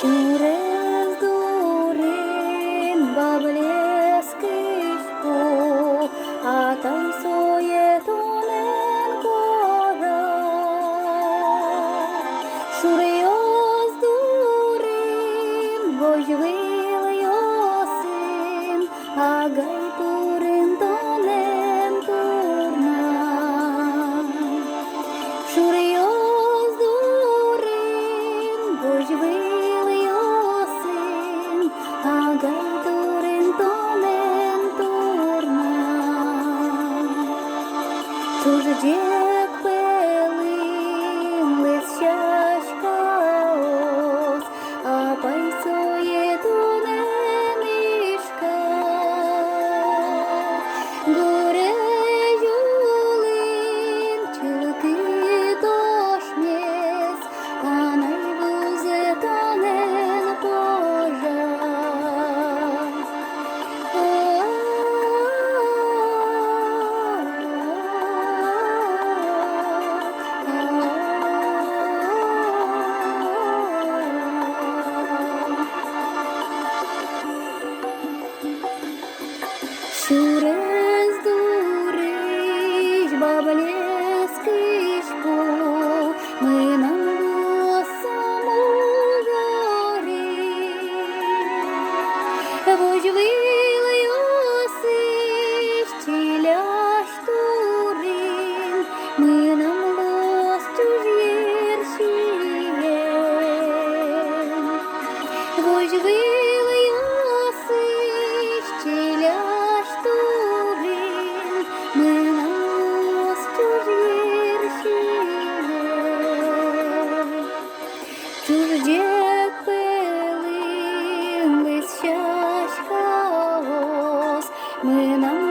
Через дурин баблеский шпу, а танцює тоненько Шурйоз дурин, божвил йосин, а гай турин тонен турна. Шурйоз дурин, божвил йосин, а гай турин тонен турна. Чуже дек пелин лисяшкаос, а пайсоє тунемішка. Горе юлин, чилки дошмєс, а найвузе тонен пожар. Через дуриш баблеский шпу, ми нам саму горі. Вожвил йосиш, чиляш турин, ми нам лостюж єршієн. Вожвил йосиш, чиляш турин, ми нам лостюж єршієн. Чуждєк пелин лисяшкаос, ми нам